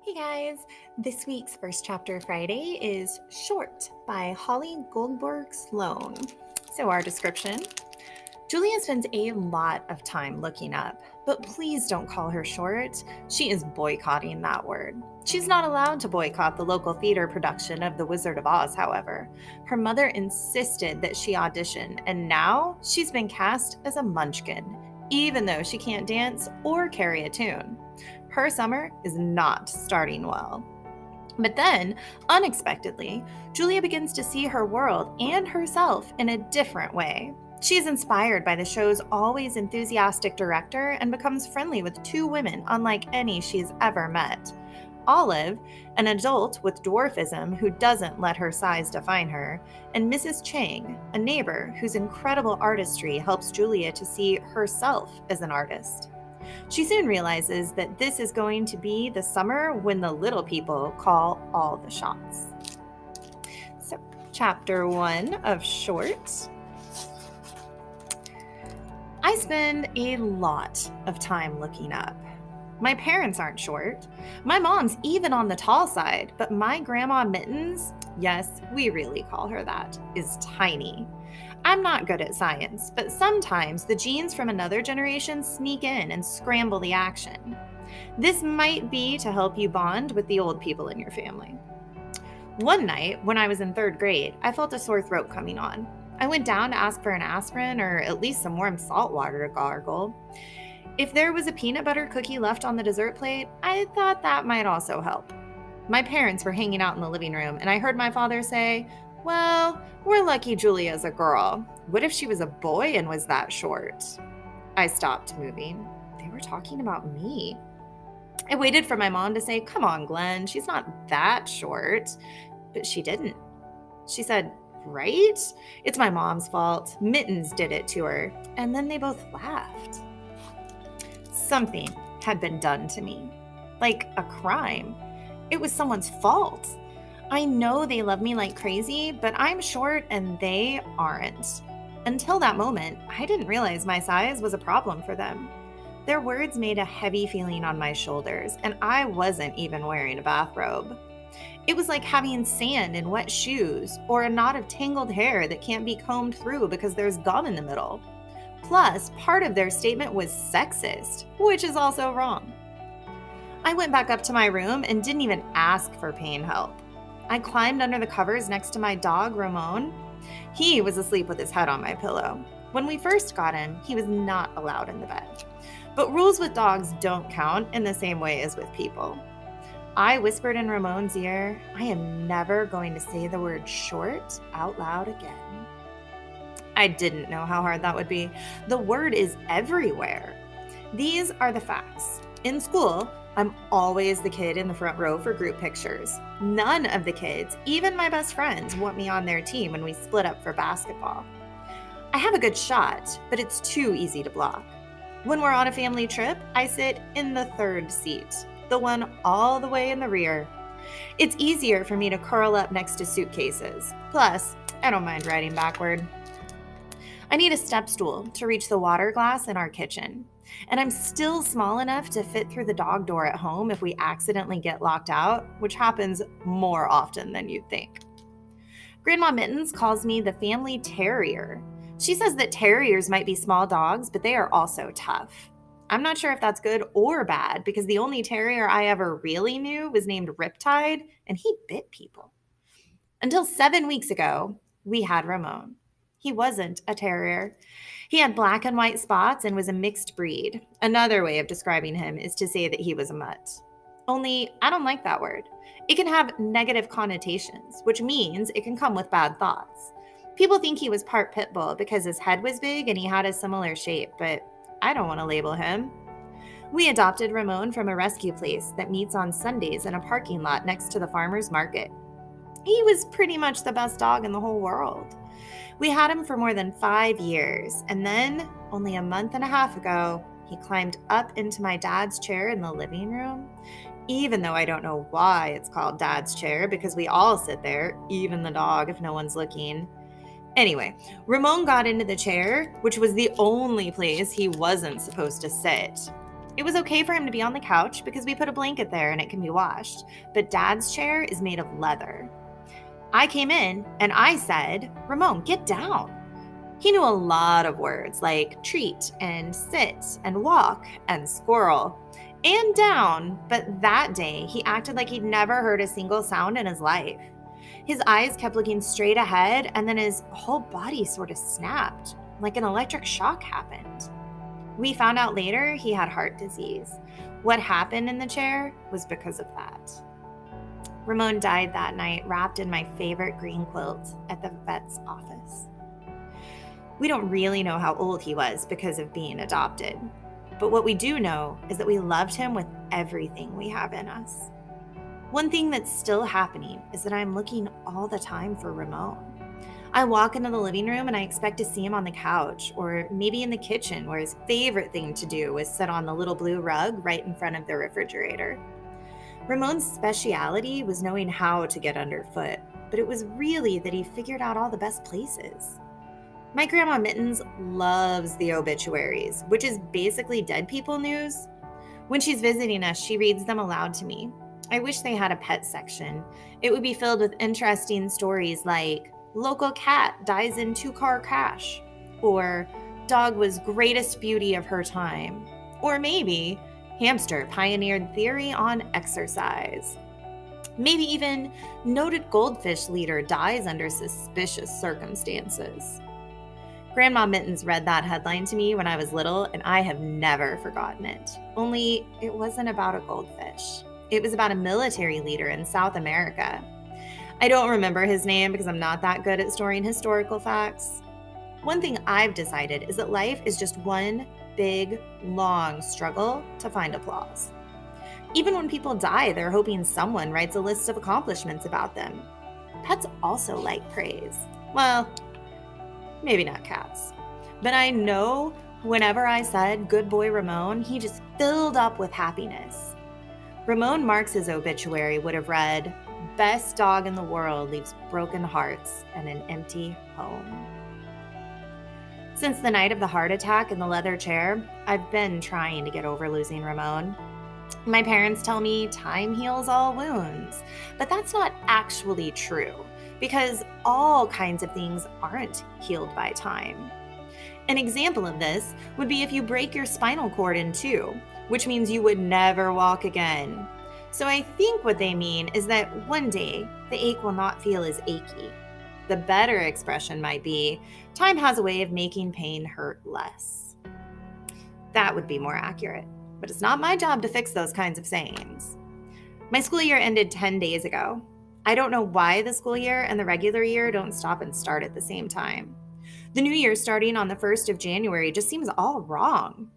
Hey guys, this week's First Chapter Friday is Short by Holly Goldberg Sloan. So, our description: Julia spends a lot of time looking up, but please don't call her short. She is boycotting that word. She's not allowed to boycott the local theater production of The Wizard of Oz, however. Her mother insisted that she audition, and now she's been cast as a munchkin, even though she can't dance or carry a tune. Her summer is not starting well. But then, unexpectedly, Julia begins to see her world and herself in a different way. She's inspired by the show's always enthusiastic director and becomes friendly with two women unlike any she's ever met. Olive, an adult with dwarfism who doesn't let her size define her, and Mrs. Chang, a neighbor whose incredible artistry helps Julia to see herself as an artist. She soon realizes that this is going to be the summer when the little people call all the shots. So, chapter 1 of Short. I spend a lot of time looking up. My parents aren't short. My mom's even on the tall side, but my grandma Mittens, yes, we really call her that, is tiny. I'm not good at science, but sometimes the genes from another generation sneak in and scramble the action. This might be to help you bond with the old people in your family. One night, when I was in third grade, I felt a sore throat coming on. I went down to ask for an aspirin or at least some warm salt water to gargle. If there was a peanut butter cookie left on the dessert plate, I thought that might also help. My parents were hanging out in the living room, and I heard my father say, "Well, we're lucky Julia's a girl. What if she was a boy and was that short?" I stopped moving. They were talking about me. I waited for my mom to say, "Come on, Glenn, she's not that short." But she didn't. She said, "Right? It's my mom's fault. Mittens did it to her." And then they both laughed. Something had been done to me. Like a crime. It was someone's fault. I know they love me like crazy, but I'm short and they aren't. Until that moment, I didn't realize my size was a problem for them. Their words made a heavy feeling on my shoulders, and I wasn't even wearing a bathrobe. It was like having sand in wet shoes or a knot of tangled hair that can't be combed through because there's gum in the middle. Plus, part of their statement was sexist, which is also wrong. I went back up to my room and didn't even ask for pain help. I climbed under the covers next to my dog, Ramon. He was asleep with his head on my pillow. When we first got him, he was not allowed in the bed. But rules with dogs don't count in the same way as with people. I whispered in Ramon's ear, "I am never going to say the word short out loud again." I didn't know how hard that would be. The word is everywhere. These are the facts. In school, I'm always the kid in the front row for group pictures. None of the kids, even my best friends, want me on their team when we split up for basketball. I have a good shot, but it's too easy to block. When we're on a family trip, I sit in the third seat, the one all the way in the rear. It's easier for me to curl up next to suitcases. Plus, I don't mind riding backward. I need a step stool to reach the water glass in our kitchen. And I'm still small enough to fit through the dog door at home if we accidentally get locked out, which happens more often than you'd think. Grandma Mittens calls me the family terrier. She says that terriers might be small dogs, but they are also tough. I'm not sure if that's good or bad because the only terrier I ever really knew was named Riptide, and he bit people. Until 7 weeks ago, we had Ramon. He wasn't a terrier. He had black and white spots and was a mixed breed. Another way of describing him is to say that he was a mutt. Only, I don't like that word. It can have negative connotations, which means it can come with bad thoughts. People think he was part pit bull because his head was big and he had a similar shape, but I don't want to label him. We adopted Ramon from a rescue place that meets on Sundays in a parking lot next to the farmer's market. He was pretty much the best dog in the whole world. We had him for more than 5 years, and then, only a month and a half ago, he climbed up into my dad's chair in the living room. Even though I don't know why it's called Dad's chair, because we all sit there, even the dog if no one's looking. Anyway, Ramon got into the chair, which was the only place he wasn't supposed to sit. It was okay for him to be on the couch because we put a blanket there and it can be washed, but Dad's chair is made of leather. I came in and I said, "Ramon, get down." He knew a lot of words like treat and sit and walk and squirrel and down, but that day he acted like he'd never heard a single sound in his life. His eyes kept looking straight ahead, and then his whole body sort of snapped, like an electric shock happened. We found out later he had heart disease. What happened in the chair was because of that. Ramon died that night wrapped in my favorite green quilt at the vet's office. We don't really know how old he was because of being adopted, but what we do know is that we loved him with everything we have in us. One thing that's still happening is that I'm looking all the time for Ramon. I walk into the living room and I expect to see him on the couch or maybe in the kitchen where his favorite thing to do was sit on the little blue rug right in front of the refrigerator. Ramon's speciality was knowing how to get underfoot, but it was really that he figured out all the best places. My grandma Mittens loves the obituaries, which is basically dead people news. When she's visiting us, she reads them aloud to me. I wish they had a pet section. It would be filled with interesting stories like local cat dies in two-car crash, or dog was greatest beauty of her time, or maybe hamster pioneered theory on exercise. Maybe even noted goldfish leader dies under suspicious circumstances. Grandma Mittens read that headline to me when I was little, and I have never forgotten it. Only it wasn't about a goldfish. It was about a military leader in South America. I don't remember his name because I'm not that good at storing historical facts. One thing I've decided is that life is just one big, long struggle to find applause. Even when people die, they're hoping someone writes a list of accomplishments about them. Pets also like praise. Well, maybe not cats. But I know whenever I said, "Good boy Ramon," he just filled up with happiness. Ramon Marx's obituary would have read, "Best dog in the world leaves broken hearts and an empty home." Since the night of the heart attack in the leather chair, I've been trying to get over losing Ramon. My parents tell me time heals all wounds, but that's not actually true because all kinds of things aren't healed by time. An example of this would be if you break your spinal cord in two, which means you would never walk again. So I think what they mean is that one day the ache will not feel as achy. The better expression might be, time has a way of making pain hurt less. That would be more accurate, but it's not my job to fix those kinds of sayings. My school year ended 10 days ago. I don't know why the school year and the regular year don't stop and start at the same time. The new year starting on the 1st of January just seems all wrong.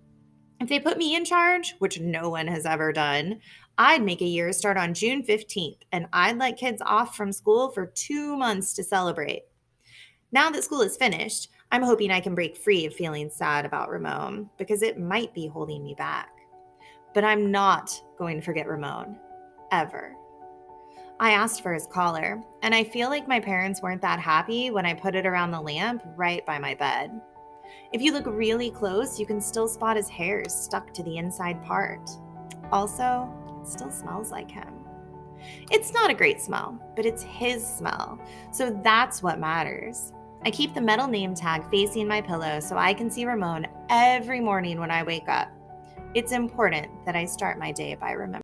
If they put me in charge, which no one has ever done, I'd make a year start on June 15th, and I'd let kids off from school for 2 months to celebrate. Now that school is finished, I'm hoping I can break free of feeling sad about Ramon, because it might be holding me back. But I'm not going to forget Ramon, ever. I asked for his collar, and I feel like my parents weren't that happy when I put it around the lamp right by my bed. If you look really close, you can still spot his hairs stuck to the inside part. Also, it still smells like him. It's not a great smell, but it's his smell, so that's what matters. I keep the metal name tag facing my pillow so I can see Ramon every morning when I wake up. It's important that I start my day by remembering.